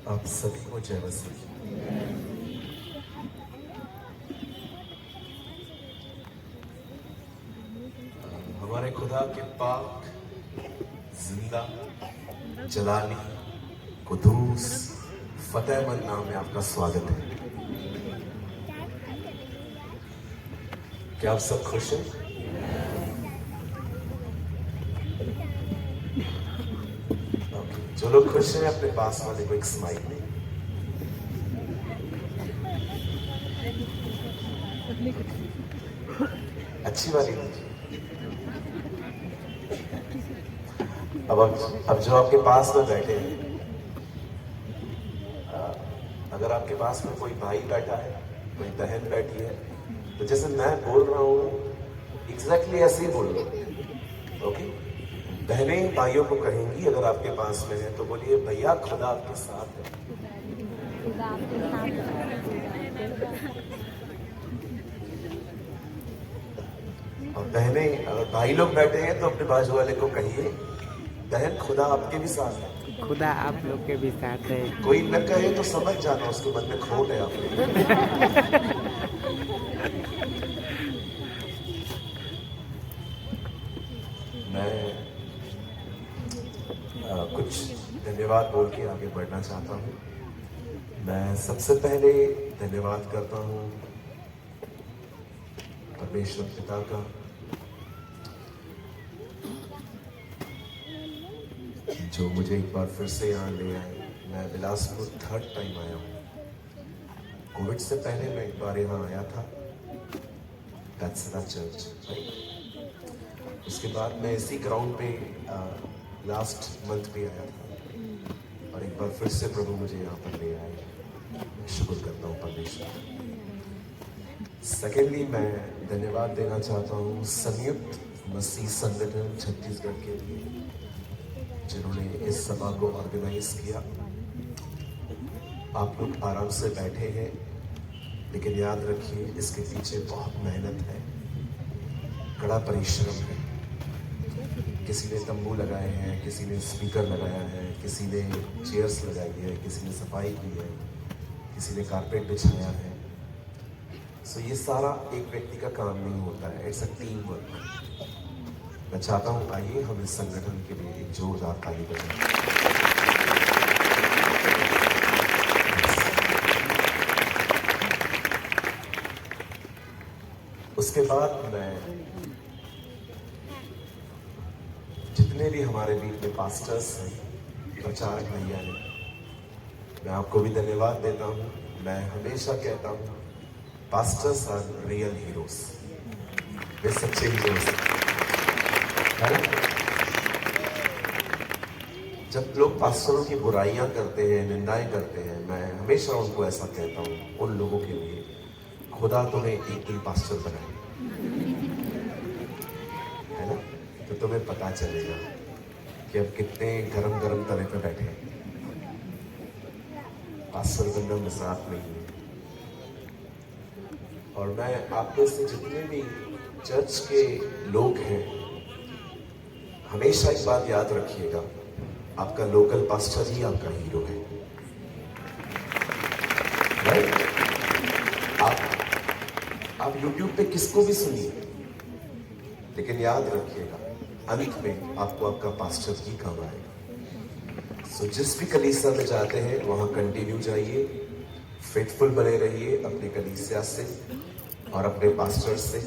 आप सभी को जय मसीह। हमारे खुदा के पाक, जिंदा, जलाली, कुदूस, फतेहमंद नाम में आपका स्वागत है। क्या आप सब खुश हैं? जो लोग खुश हैं अपने पास वाले को एक स्माइल दें। अच्छी वाली दीजिए। अब जो आपके पास में बैठे हैं, अगर आपके पास में कोई भाई बैठा है, कोई बहन बैठी है, तो जैसे मैं बोल रहा हूँ एग्जैक्टली ऐसे ही बोल रहा हूँ। ओके, बहनें भाइयों को कहेंगी अगर आपके पास में है तो बोलिए भैया खुदा आपके साथ है। और बहनें अगर भाई लोग बैठे हैं तो अपने बाजू वाले को कहिए बहन खुदा आपके भी साथ है। खुदा आप लोग के भी साथ है। कोई न कहे तो समझ जाना उसके मन में खोट है आपके। मैं कुछ धन्यवाद बोल के आगे बढ़ना चाहता हूँ। मैं सबसे पहले धन्यवाद करता हूँ परमेश्वर पिता का, जो मुझे एक बार फिर से यहाँ ले आए। मैं बिलासपुर 3rd टाइम आया हूँ। कोविड से पहले मैं एक बार यहाँ आया था, पैत्सरा चर्च। उसके बाद मैं इसी ग्राउंड पे लास्ट मंथ भी आया था और एक बार फिर से प्रभु मुझे यहाँ पर ले आए। मैं शुक्र करता हूँ परमेश्वर। सेकेंडली मैं धन्यवाद देना चाहता हूँ संयुक्त मसीह संगठन छत्तीसगढ़ के लिए, जिन्होंने इस सभा को ऑर्गेनाइज किया। आप लोग आराम से बैठे हैं, लेकिन याद रखिए इसके पीछे बहुत मेहनत है, कड़ा परिश्रम है। किसी ने तंबू लगाए हैं, किसी ने स्पीकर लगाया है, किसी ने चेयर्स लगाई है, किसी ने सफाई की है, किसी ने कारपेट बिछाया है। सो ये सारा एक व्यक्ति का काम नहीं होता है, इट्स अ टीम वर्क। मैं चाहता हूँ आइए हम इस संगठन के लिए एक जोरदार ताली बजाएं। उसके बाद मैं जितने भी हमारे बीच में पास्टर्स हैं, प्रचारक भैया हैं, मैं आपको भी धन्यवाद देता हूँ। मैं हमेशा कहता हूँ पास्टर्स आर रियल हीरोज, वे सच्चे हीरोज है ना। जब लोग पास्टरों की बुराइयां करते हैं, निंदाएं करते हैं, मैं हमेशा उनको ऐसा कहता हूँ उन लोगों के लिए खुदा तुम्हें एक दिन पास्टर बनाए, है ना। तो तुम्हें पता चलेगा कि अब कितने गरम गरम तवे पे बैठे हैं। पास्टर बनना मजाक नहीं है। और मैं आप में से जितने भी चर्च के लोग हैं, हमेशा एक बात याद रखिएगा, आपका लोकल पास्टर ही आपका हीरो है, राइट। आप YouTube पे किसको भी सुनिए, लेकिन याद रखिएगा अंत में आपको आपका पास्टर ही काम आएगा। सो जिस भी कलीसिया में जाते हैं वहां कंटिन्यू जाइए, फेथफुल बने रहिए अपने कलीसिया से और अपने पास्टर से।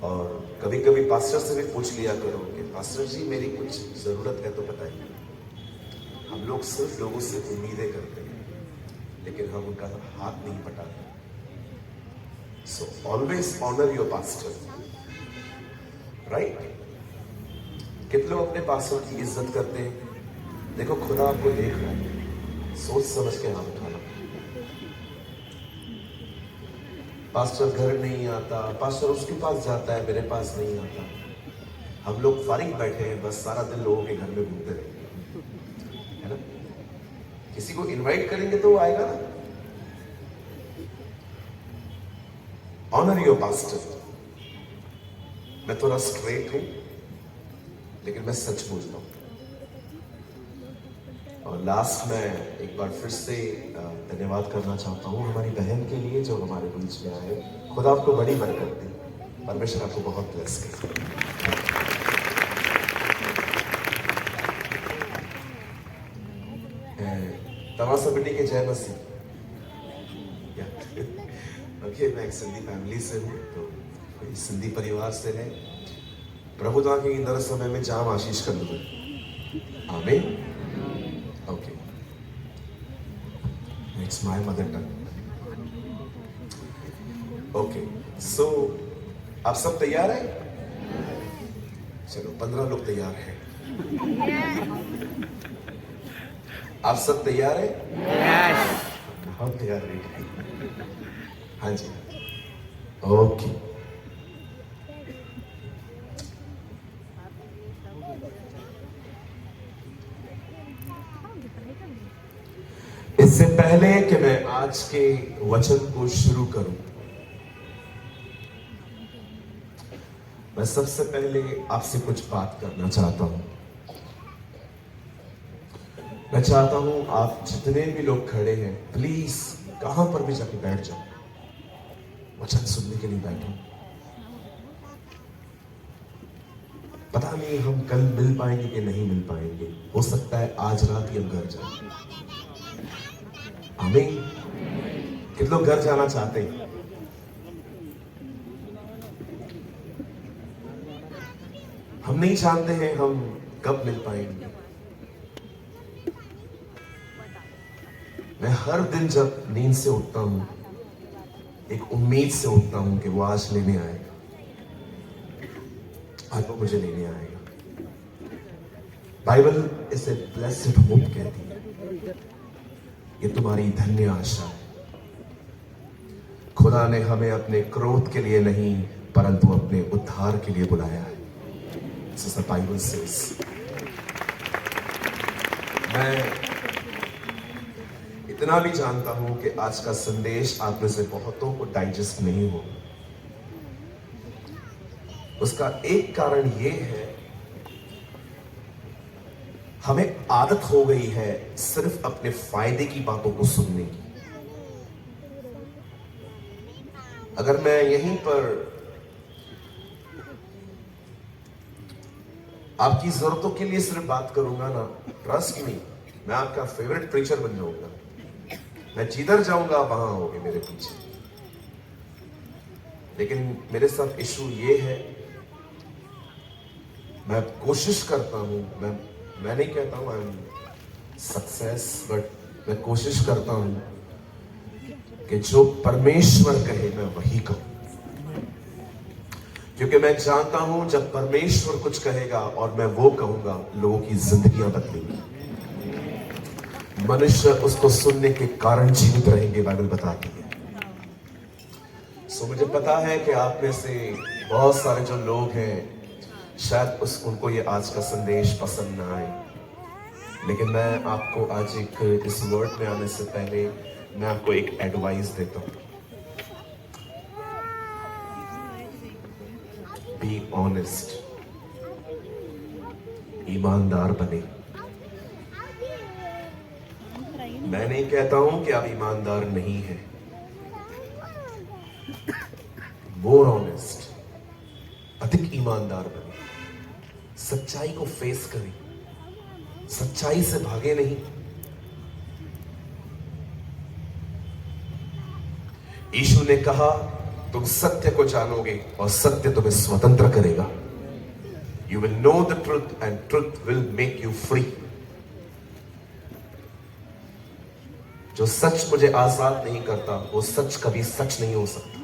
और कभी कभी पास्टर से भी पूछ लिया करो कि पास्टर जी मेरी कुछ ज़रूरत है तो बताइए। हम लोग सिर्फ लोगों से उम्मीदें करते हैं, लेकिन हम उनका हाथ नहीं बटाते। So always honour your pastor, right. कितने लोग अपने पास्टर की इज्जत करते हैं? देखो खुदा आपको देख रहा है, सोच समझ के हाथ उठाना। पास्टर घर नहीं आता, पास्टर उसके पास जाता है, मेरे पास नहीं आता। हम लोग फारिग बैठे हैं, बस सारा दिन लोगों के घर में घूमते रहेंगे, है ना। किसी को इनवाइट करेंगे तो वो आएगा ना। Honour your pastor. मैं थोड़ा स्ट्रेट हूं, लेकिन मैं सच बोलता हूं। और लास्ट में एक बार फिर से धन्यवाद करना चाहता हूँ हमारी बहन के लिए जो हमारे बीच में आए। खुदा आपको बड़ी बरकत दे, परमेश्वर आपको बहुत ब्लेस करे। तमाशा बिल्ली के जय मसीह। ओके, मैं एक सिंधी फैमिली से हूँ, तो इस सिंधी परिवार से है। प्रभु तव्हांखे ईंदड़ समय में जाम आशीष कंदो। आमीन। Okay, it's my mother tongue. Okay, so आप सब तैयार हैं? चलो, 15 लोग तैयार हैं। आप सब तैयार हैं? हम तैयार हैं। हाँ जी, ओके। इससे पहले कि मैं आज के वचन को शुरू करूं, मैं सबसे पहले आपसे कुछ बात करना चाहता हूं। मैं चाहता हूं आप जितने भी लोग खड़े हैं, प्लीज कहां पर भी जाके बैठ जाओ, वचन सुनने के लिए बैठो। पता नहीं हम कल मिल पाएंगे कि नहीं मिल पाएंगे, हो सकता है आज रात ही हम घर जाएं। आमीन। कितने लोग घर जाना चाहते हैं? हम नहीं जानते हैं हम कब मिल पाएंगे। मैं हर दिन जब नींद से उठता हूं, एक उम्मीद से उठता हूं कि वो आज लेने आएगा, आज वो मुझे लेने आएगा। बाइबल इसे ब्लेस्ड होप कहती है। ये तुम्हारी धन्य आशा है। खुदा ने हमें अपने क्रोध के लिए नहीं परंतु अपने उद्धार के लिए बुलाया है। Bible says. मैं इतना भी जानता हूं कि आज का संदेश आप में से बहुतों को डाइजेस्ट नहीं हो। उसका एक कारण यह है, हमें आदत हो गई है सिर्फ अपने फायदे की बातों को सुनने की। अगर मैं यहीं पर आपकी जरूरतों के लिए सिर्फ बात करूंगा ना, ट्रस्ट मी, मैं आपका फेवरेट प्रीचर बन जाऊंगा। मैं जिधर जाऊंगा आप वहां होगे मेरे पीछे। लेकिन मेरे साथ इशू ये है, मैं कोशिश करता हूं, मैं नहीं कहता हूं आई एम सक्सेस, बट मैं कोशिश करता हूं कि जो परमेश्वर कहे मैं वही कहूं। क्योंकि मैं जानता हूं जब परमेश्वर कुछ कहेगा और मैं वो कहूंगा, लोगों की जिंदगियां बदलेंगी। मनुष्य उसको सुनने के कारण जीवित रहेंगे, बाइबल बताती है। सो मुझे पता है कि आप में से बहुत सारे जो लोग हैं, शायद उनको ये आज का संदेश पसंद ना आए। लेकिन मैं आपको आज एक इस वर्ड में आने से पहले मैं आपको एक एडवाइस देता हूं। बी ऑनेस्ट, ईमानदार बने। मैं नहीं कहता हूं कि आप ईमानदार नहीं हैं। मोर ऑनेस्ट, अधिक ईमानदार बने। सच्चाई को फेस करें, सच्चाई से भागे नहीं। यीशु ने कहा, तुम सत्य को जानोगे और सत्य तुम्हें स्वतंत्र करेगा। You will know the truth and truth will make you free. जो सच मुझे आजाद नहीं करता, वो सच कभी सच नहीं हो सकता।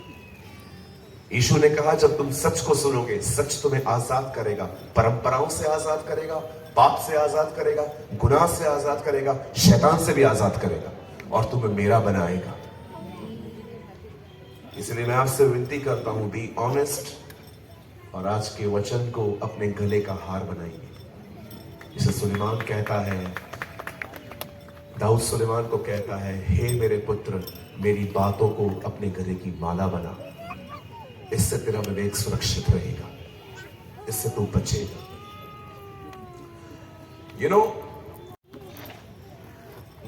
यीशु ने कहा, जब तुम सच को सुनोगे, सच तुम्हें आजाद करेगा। परंपराओं से आजाद करेगा, पाप से आजाद करेगा, गुनाह से आजाद करेगा, शैतान से भी आजाद करेगा और तुम्हें मेरा बनाएगा। इसलिए मैं आपसे विनती करता हूं, बी ऑनेस्ट और आज के वचन को अपने गले का हार बनाइए। जिसे सुलेमान कहता है, दाऊद सुलेमान को कहता है, हे मेरे पुत्र, मेरी बातों को अपने गले की माला बना। इससे तेरा विवेक सुरक्षित रहेगा, इससे तू बचेगा।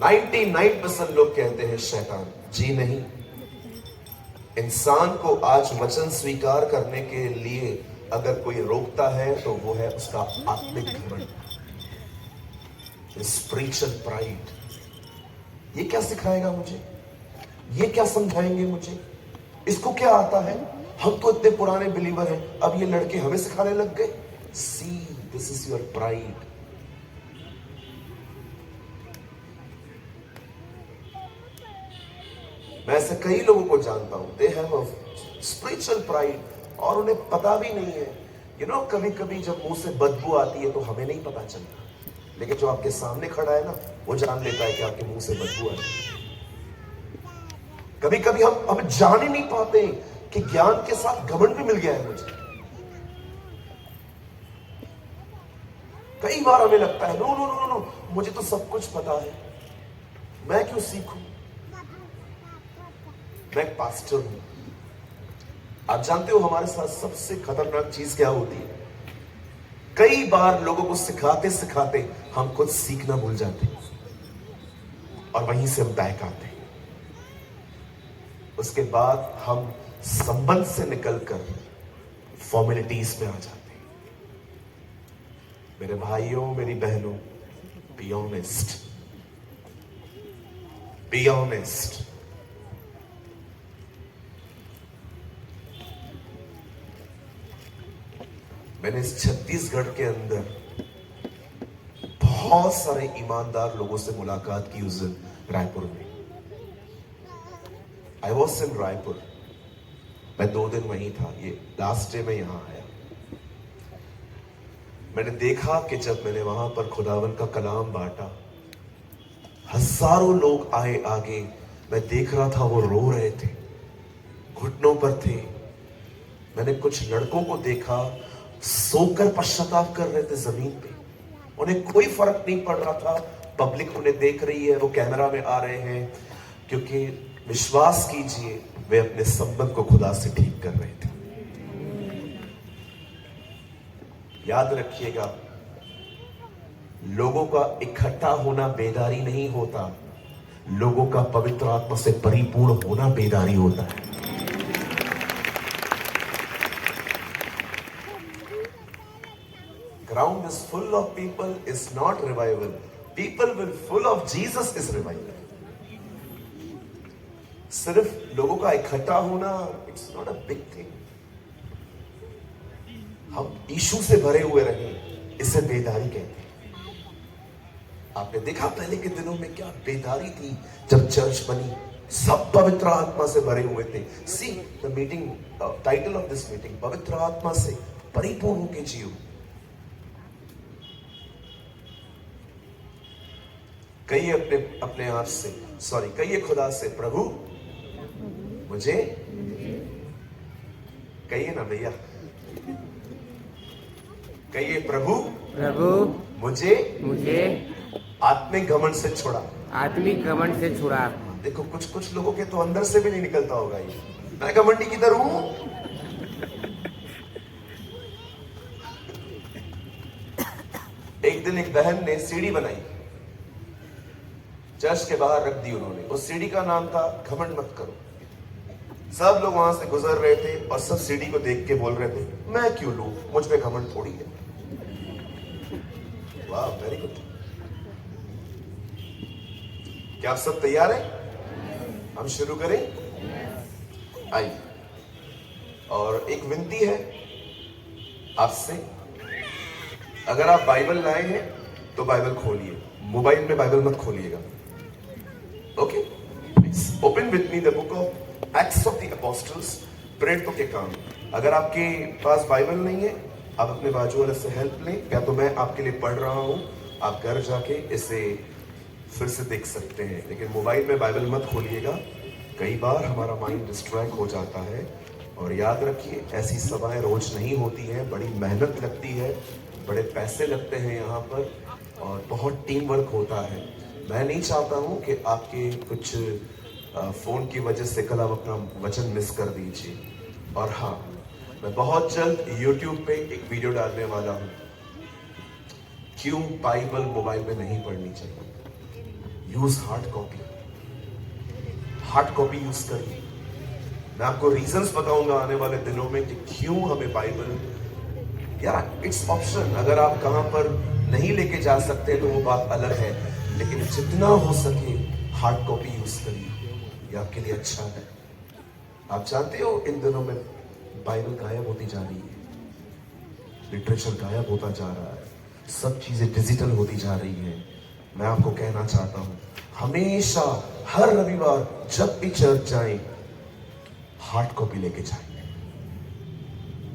99% लोग कहते हैं शैतान। जी नहीं, इंसान को आज वचन स्वीकार करने के लिए अगर कोई रोकता है तो वो है उसका आत्मिक घमंड, स्पिरिचुअल प्राइड। ये क्या सिखाएगा मुझे, ये क्या समझाएंगे मुझे, इसको क्या आता है, हम तो इतने पुराने बिलीवर हैं, अब ये लड़के हमें सिखाने लग गए। सी, दिस इज योर प्राइड। मैं ऐसे कई लोगों को जानता हूं, they have a spiritual pride और उन्हें पता भी नहीं है। कभी कभी जब मुंह से बदबू आती है तो हमें नहीं पता चलता, लेकिन जो आपके सामने खड़ा है ना, वो जान लेता है कि आपके मुंह से बदबू आ रही है। कभी कभी हम जान ही नहीं पाते कि ज्ञान के साथ घमंड भी मिल गया है मुझे। कई बार हमें लगता है नो नो नो नो, मुझे तो सब कुछ पता है, मैं क्यों सीखूं। मैं एक पास्टर हूं। आप जानते हो हमारे साथ सबसे खतरनाक चीज क्या होती है? कई बार लोगों को सिखाते सिखाते हम खुद सीखना भूल जाते हैं और वहीं से हम बैक आते हैं। उसके बाद हम संबंध से निकलकर फॉर्मेलिटीज में आ जाते हैं। मेरे भाइयों, मेरी बहनों, बी ऑनेस्ट, बी ऑनेस्ट। मैंने इस छत्तीसगढ़ के अंदर बहुत सारे ईमानदार लोगों से मुलाकात की उस दिन रायपुर में। आई वॉज इन रायपुर, मैं 2 दिन वहीं था, ये लास्ट डे में यहां आया। मैंने देखा कि जब मैंने वहां पर खुदावन का कलाम बांटा, हजारों लोग आए आगे, मैं देख रहा था वो रो रहे थे, घुटनों पर थे। मैंने कुछ लड़कों को देखा सोकर पश्चाताप कर रहे थे जमीन पे, उन्हें कोई फर्क नहीं पड़ रहा था, पब्लिक उन्हें देख रही है, वो कैमरा में आ रहे हैं, क्योंकि विश्वास कीजिए वे अपने संबंध को खुदा से ठीक कर रहे थे। याद रखिएगा, लोगों का इकट्ठा होना बेदारी नहीं होता, लोगों का पवित्र आत्मा से परिपूर्ण होना बेदारी होता है। Ground is full of people is not revival. People will full of Jesus is revival. सिर्फ लोगों का इकट्ठा होना, it's not a big thing. हम यीशु से भरे हुए रहें, इसे बेदारी कहते हैं। आपने देखा पहले के दिनों में क्या बेदारी थी जब चर्च बनी, सब पवित्र आत्मा से भरे हुए थे। See the meeting, title of this meeting, पवित्र आत्मा से परिपूर्ण होकर जियो। कहिए अपने आप से, कहिए खुदा से, प्रभु मुझे, कहिए ना भैया, कहिए प्रभु मुझे आत्मिक घमंड से छुड़ा, आत्मिक घमंड से छुड़ा। देखो कुछ लोगों के तो अंदर से भी नहीं निकलता होगा ये, मैं घमंडी किधर हूं। एक दिन एक बहन ने सीढ़ी बनाई, चर्च के बाहर रख दी उन्होंने, उस सीढ़ी का नाम था घमंड मत करो। सब लोग वहां से गुजर रहे थे और सब सीढ़ी को देख के बोल रहे थे, मैं क्यों लूं, मुझ पे घमंड थोड़ी है। वाह, वेरी गुड। क्या आप सब तैयार हैं? हम शुरू करें? आइए। और एक विनती है आपसे, अगर आप बाइबल लाए हैं तो बाइबल खोलिए, मोबाइल में बाइबल मत खोलिएगा। Okay, please open with me the book of Acts of the Apostles, प्रेरितों के काम। अगर आपके पास बाइबल नहीं है, आप अपने बाजू वाले से हेल्प लें, या तो मैं आपके लिए पढ़ रहा हूं, आप घर जाके इसे फिर से देख सकते हैं, लेकिन मोबाइल में बाइबल मत खोलिएगा। कई बार हमारा माइंड डिस्ट्रैक्ट हो जाता है। और याद रखिए, ऐसी सभाएं रोज नहीं होती हैं, बड़ी मेहनत लगती है, बड़े पैसे लगते हैं यहाँ पर, और बहुत टीम वर्क होता है। मैं नहीं चाहता हूँ कि आपके कुछ फोन की वजह से कल आप अपना वचन मिस कर दीजिए। और हाँ, मैं बहुत जल्द YouTube पे एक वीडियो डालने वाला हूँ, क्यों बाइबल मोबाइल में नहीं पढ़नी चाहिए। Use hard copy, hard copy use करिए। मैं आपको रीजंस बताऊंगा आने वाले दिनों में कि क्यों हमें बाइबल, यार इट्स ऑप्शन, अगर आप कहां पर नहीं लेके जा सकते तो वो बात अलग है, लेकिन जितना हो सके हार्ड कॉपी यूज करिए, ये आपके लिए अच्छा है। आप जानते हो इन दिनों में बाइबल गायब होती जा रही है, लिटरेचर गायब होता जा रहा है, सब चीजें डिजिटल होती जा रही है। मैं आपको कहना चाहता हूं, हमेशा हर रविवार जब भी चर्च जाएं, हार्ड कॉपी लेके जाएं।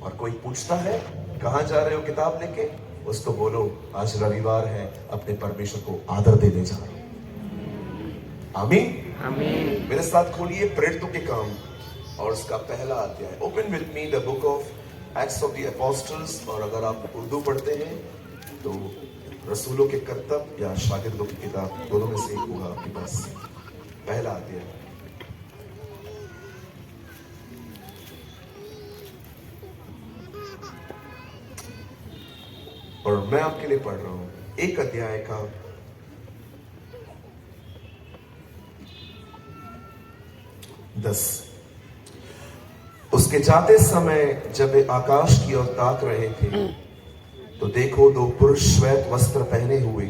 और कोई पूछता है कहां जा रहे हो किताब लेके, उसको बोलो आज रविवार है, अपने परमेश्वर को आदर देने जा रहा हूं। आमीन। आमीन। मेरे साथ खोलिए प्रेरितों के काम और उसका पहला अध्याय। Open with me the book of Acts of the Apostles. और अगर आप उर्दू पढ़ते हैं तो रसूलों के करतब या शागिर्दों की किताब, दोनों में से एक होगा आपके पास। पहला अध्याय। और मैं आपके लिए पढ़ रहा हूं एक अध्याय का 10। उसके जाते समय जब वे आकाश की ओर ताक रहे थे तो देखो दो पुरुष श्वेत वस्त्र पहने हुए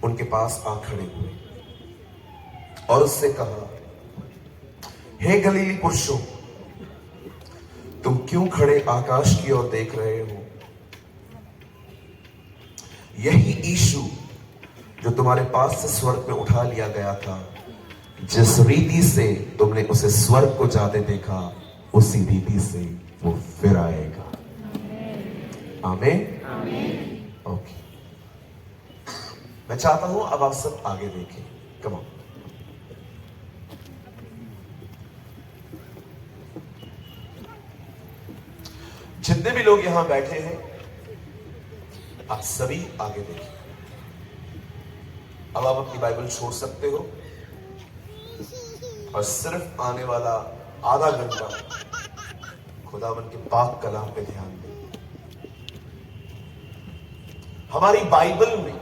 उनके पास आ खड़े हुए और उससे कहा, हे गलीली पुरुषों, तुम क्यों खड़े आकाश की ओर देख रहे हो? यही यीशु जो तुम्हारे पास से स्वर्ग में उठा लिया गया था, जिस रीति से तुमने उसे स्वर्ग को जाते देखा, उसी रीति से वो फिर आएगा। आमीन। ओके, मैं चाहता हूं अब आप सब आगे देखें। Come on. जितने भी लोग यहां बैठे हैं, आप सभी आगे देखें। अब आप अपनी बाइबल छोड़ सकते हो और सिर्फ आने वाला आधा घंटा खुदावन के पाक कलाम पे ध्यान दें। हमारी बाइबल में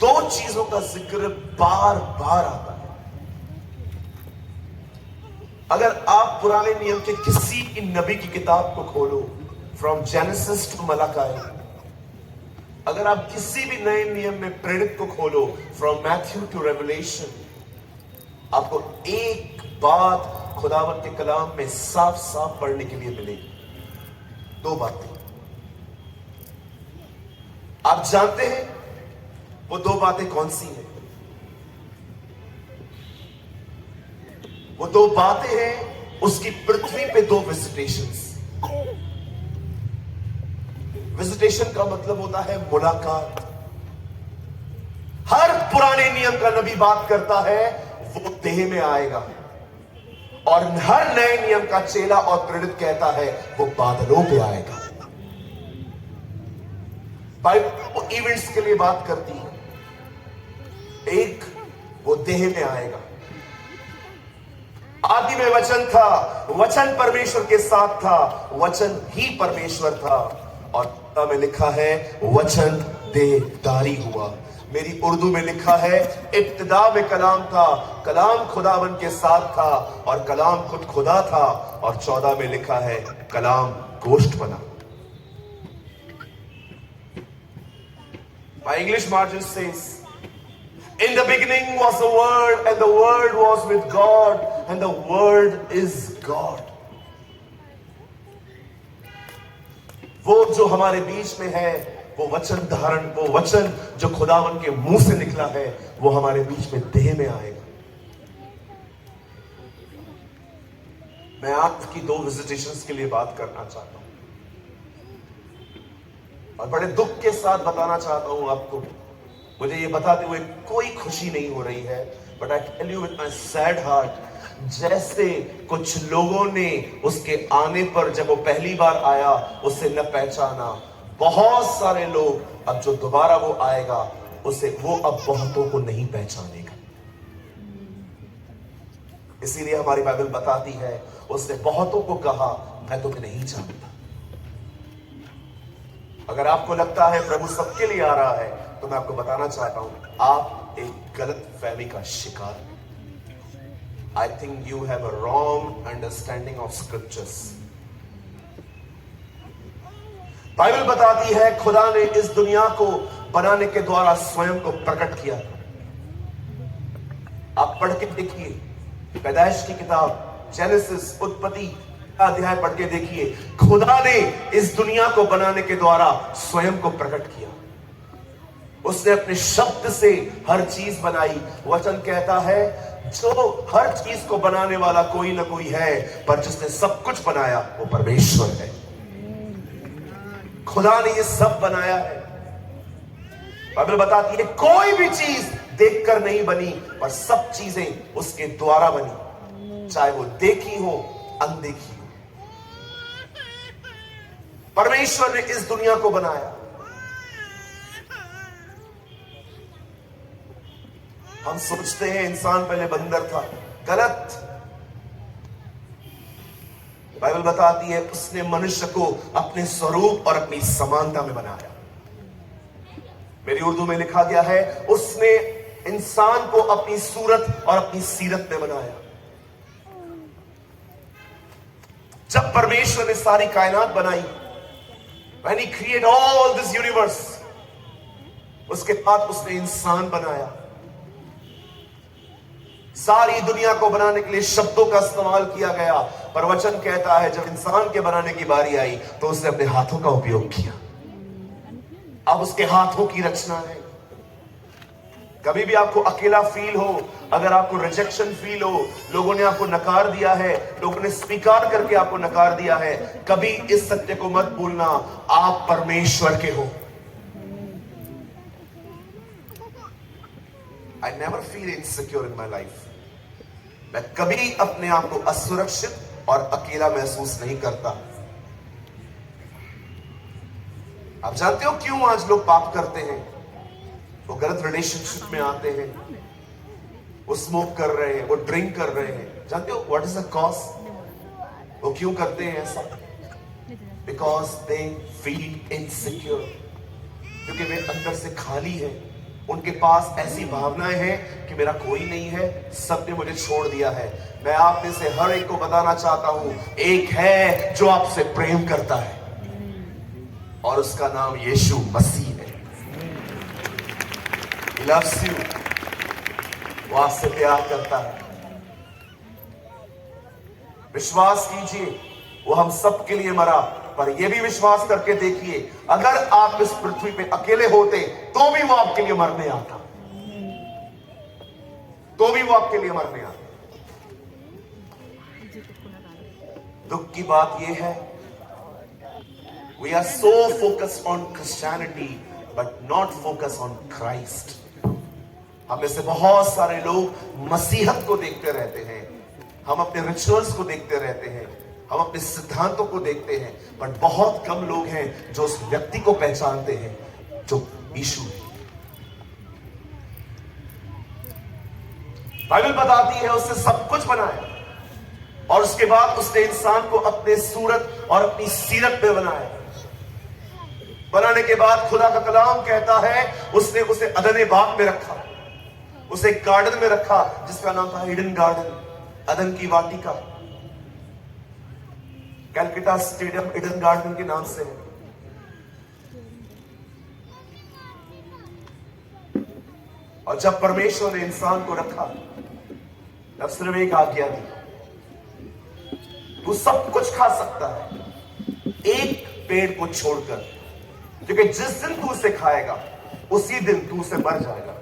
दो चीजों का जिक्र बार बार आता है। अगर आप पुराने नियम के किसी भी नबी की किताब को खोलो, फ्रॉम जेनेसिस टू मलाकी, अगर आप किसी भी नए नियम में प्रेरित को खोलो, फ्रॉम मैथ्यू टू रेवलेशन, आपको एक बात खुदावत के कलाम में साफ साफ पढ़ने के लिए मिलेगी। दो बातें आप जानते हैं, वो दो बातें कौन सी हैं? वो दो बातें हैं उसकी पृथ्वी पे दो विजिटेशंस। विजिटेशन का मतलब होता है मुलाकात। हर पुराने नियम का नबी बात करता है वो देह में आएगा, और हर नए नियम का चेला और प्रेरित कहता है वो बादलों पे आएगा। बाइबल वो इवेंट्स के लिए बात करती है। एक, वो देह में आएगा। आदि में वचन था, वचन परमेश्वर के साथ था, वचन ही परमेश्वर था, और में लिखा है वचन देहधारी हुआ। मेरी उर्दू में लिखा है इब्तिदा में कलाम था, कलाम खुदावन के साथ था, और कलाम खुद खुदा था, और 14 में लिखा है कलाम गोश्त बना। My English margin says, in the beginning was the Word, and the Word was with God, and the Word is God. वो जो हमारे बीच में है, वो वचन धारण, वो वचन जो खुदावन के मुंह से निकला है, वो हमारे बीच में देह में आएगा। मैं आपकी दो विजिटेशंस के लिए बात करना चाहता हूं, और बड़े दुख के साथ बताना चाहता हूं आपको। मुझे ये बताते हुए कोई खुशी नहीं हो रही है, but I tell you with my sad heart, जैसे कुछ लोगों ने उसके आने पर, जब वो पहली बार आया, उसे न पहचाना, बहुत सारे लोग अब जो दोबारा वो आएगा, उसे वो अब बहुतों को नहीं पहचानेगा। इसीलिए हमारी बाइबल बताती है, उसने बहुतों को कहा मैं तुम्हें नहीं जानता। अगर आपको लगता है प्रभु सबके लिए आ रहा है, तो मैं आपको बताना चाहता हूं, आप एक गलत फहमी का शिकार। I think you have a wrong understanding of scriptures. Bible बताती है खुदा ने इस दुनिया को बनाने के द्वारा स्वयं को प्रकट किया। आप पढ़ के देखिए, पैदाइश की किताब जेनेसिस, उत्पत्ति अध्याय पढ़ के देखिए, खुदा ने इस दुनिया को बनाने के द्वारा स्वयं को प्रकट किया। उसने अपने शब्द से हर चीज बनाई। वचन कहता है जो हर चीज को बनाने वाला कोई ना कोई है, पर जिसने सब कुछ बनाया वो परमेश्वर है। खुदा ने ये सब बनाया है। बाइबल बताती है कोई भी चीज देखकर नहीं बनी, पर सब चीजें उसके द्वारा बनी, चाहे वो देखी हो अनदेखी हो। परमेश्वर ने इस दुनिया को बनाया। हम सोचते हैं इंसान पहले बंदर था, गलत। बाइबल बताती है उसने मनुष्य को अपने स्वरूप और अपनी समानता में बनाया। मेरी उर्दू में लिखा गया है उसने इंसान को अपनी सूरत और अपनी सीरत में बनाया। जब परमेश्वर ने सारी कायनात बनाई, when he created all this universe, उसके बाद उसने इंसान बनाया। सारी दुनिया को बनाने के लिए शब्दों का इस्तेमाल किया गया, पर वचन कहता है जब इंसान के बनाने की बारी आई तो उसने अपने हाथों का उपयोग किया। अब उसके हाथों की रचना है। कभी भी आपको अकेला फील हो, अगर आपको रिजेक्शन फील हो, लोगों ने आपको नकार दिया है, लोगों ने स्वीकार करके आपको नकार दिया है, कभी इस सत्य को मत भूलना, आप परमेश्वर के हो। I never feel insecure in my life. मैं कभी अपने आप को असुरक्षित और अकेला महसूस नहीं करता। आप जानते हो क्यों आज लोग पाप करते हैं? वो गलत रिलेशनशिप में आते हैं, वो स्मोक कर रहे हैं, वो ड्रिंक कर रहे हैं। जानते हो व्हाट इज द कॉज? वो क्यों करते हैं ऐसा? बिकॉज दे फील इनसिक्योर, क्योंकि वे अंदर से खाली है। उनके पास ऐसी भावनाएं हैं कि मेरा कोई नहीं है, सबने मुझे छोड़ दिया है। मैं आप में से हर एक को बताना चाहता हूं, एक है जो आपसे प्रेम करता है और उसका नाम यीशु मसीह है। He loves you, वो आपसे प्यार करता है। विश्वास कीजिए वो हम सब के लिए मरा, पर यह भी विश्वास करके देखिए अगर आप इस पृथ्वी पे अकेले होते तो भी वो आपके लिए मरने आता, तो भी वो आपके लिए मरने आता। दुख की बात यह है we are so focused on Christianity but not focused on Christ. हम में से बहुत सारे लोग मसीहत को देखते रहते हैं, हम अपने रिचुअल्स को देखते रहते हैं, हम अपने सिद्धांतों को देखते हैं, पर बहुत कम लोग हैं जो उस व्यक्ति को पहचानते हैं जो यीशु है। बाइबल बताती है उसने सब कुछ बनाया और उसके बाद उसने इंसान को अपने सूरत और अपनी सीरत पे बनाया। बनाने के बाद खुदा का कलाम कहता है उसने उसे अदन बाग में रखा, उसे एक गार्डन में रखा जिसका नाम था हिडन गार्डन, अदन की वाटिका। कैलकाटा स्टेडियम ईडन गार्डन के नाम से है। और जब परमेश्वर ने इंसान को रखा तब सिर्फ एक आज्ञा दी, तू सब कुछ खा सकता है एक पेड़ को छोड़कर, क्योंकि जिस दिन तू उसे खाएगा उसी दिन तू उसे मर जाएगा।